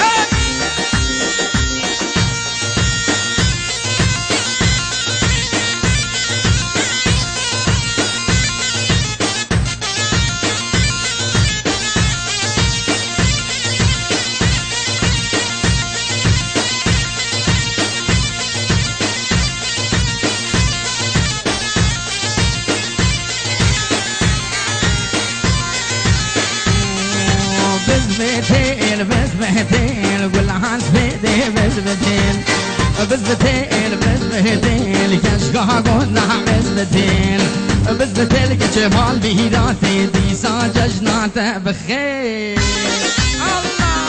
Speaker 1: بزبتين قول عن سبيدي بزبتين بزبتين بزبتين كشقا قلنا بزبتين بزبتين كشمال بهيراتي دي ساججنا بخير الله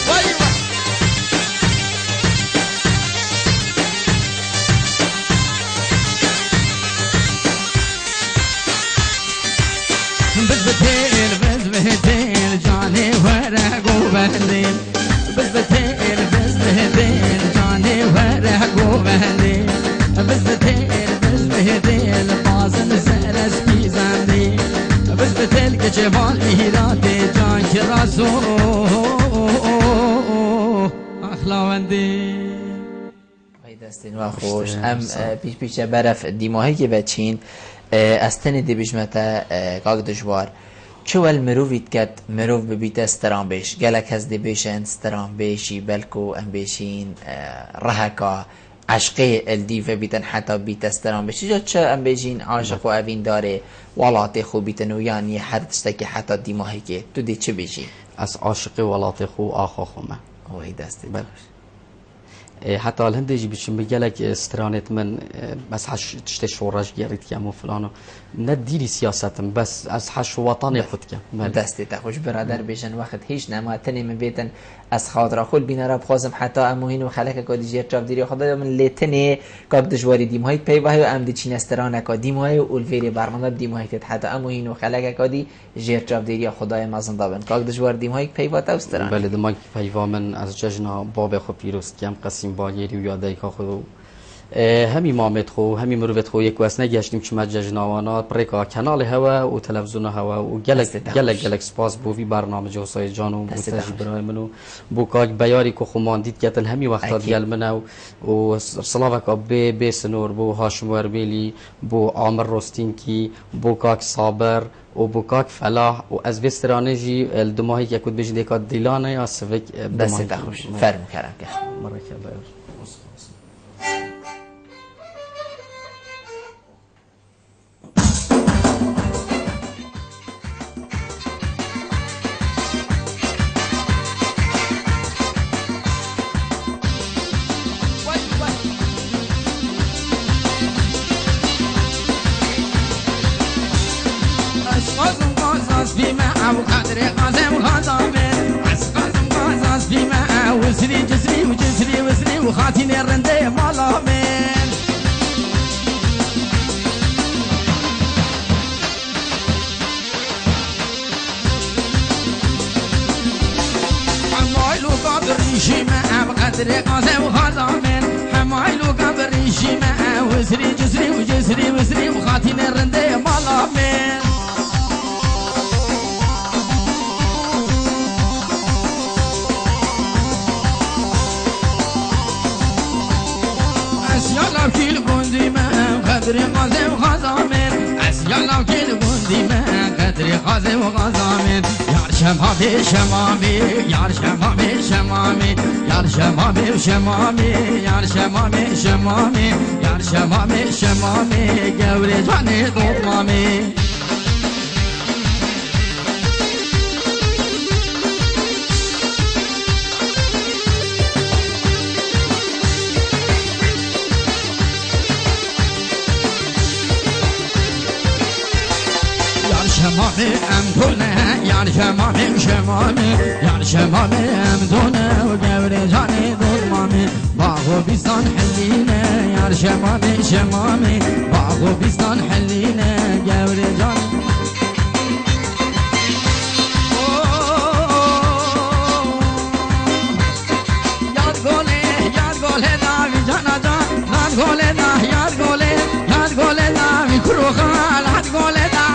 Speaker 1: ويوه بزبتين بزبتين جاني ورق وبهلين بزبتين بزبتين جاني ورق وبهلين بزبتين بزبتين بازن سرس بيزاندي بزبتين كجبال مهيراتي جان كراسو اخلاوندي
Speaker 2: دستین و خوش ام پیش برف دیماهی که بچین استن دی بجمتا کاغ دجوار چوال مروفیت کت مروف ببیت استران بیش گلک هز دی بیشن استران بیشی بلکو ام بیشین رهکا عشقی الدیفه بیتن حتی بیت استران بیش جا چه ام بیشین عاشق و اوین داره ولات خو بیتن و یعنی هر تشتکی حتی دیماهی که تو دی چه بیشی
Speaker 3: از عاشق ولات خو آخا خومه
Speaker 2: وای دستی
Speaker 3: حتى الهند يجي بيش مجالك استرانت من بس حش تشتي شورش جريت كم وفلانه نديري سياستم بس از حش وطني خود كم
Speaker 2: دستی تخوش برادر بیشن وقت هیچ نماتنی من بیتن از خاطر خود بینه را بخوازم حتی اموهین و خلک که دیجی چاپ دیری خدا من لیتنی کاک دجواری دیمهای پی وحی و ام دی چین استرانه که دیمهای و اولویری برنامه دیمهای که حتی اموهین و خلک که دی جیر چاپ دیری خدای مازن دابن کاک دجوار دیمهای پی و تا استرانه
Speaker 3: بله دمای پی و من از ججنا باب خو پیروست کم قسم باگیری و یادای که خودو همی مامت خو همی مروت خو یک واسه نگشتیم که مجج نوانات پرکا کانال هوا و تلویزیون هوا و گلک سپاس بوی برنامه جوسای جانو مستجیب برای منو بو کاک بیاری که خو ماندید کتن همی وقتا دیال منو و صلاوک به سنور بو هاشم وربیلی بو عامر رستینکی بو کاک صابر و بو کاک فلاح و از وسترانجی الدماهی که کد بجی دیکات دیلانه یا سوک
Speaker 2: دست تخوش فرم کردم که
Speaker 3: مرکب
Speaker 1: وخاتين الرندي مالا من حمايلو قدر ريشيمة بقدر قاسم وخزامن حمايلو قدر ريشيمة وسري جسري وجسري وسري وخاتين الرندي مالا من اسيالا كيل بوندي ما قدري قاسم وخزامن اسيالا كيل بوندي ما قدري قاسم وخزامن يار شمامي شمامي يار شمامي شمامي يار شمامي شمامي يار شمامي شمامي يار شمامي شمامي قوري جاني ضمامي شمامي أمدونه يعني شمامي شمامي يعني شمامي أمدونه وقبل جاني ظلمامي باغو بيستان حلينا يعني شمامي شمامي باغو بيستان حلينا قبل جاني گله دا یاد گله دا میکرو خالات گله دا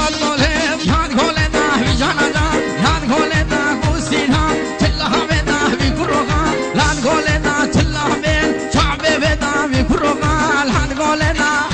Speaker 1: الله یاد گله دا وی جانا دا یاد گله دا گوسین ها تلا بدا میکرو خالات گله دا تلا بل شعب بدا میکرو خالات گله دا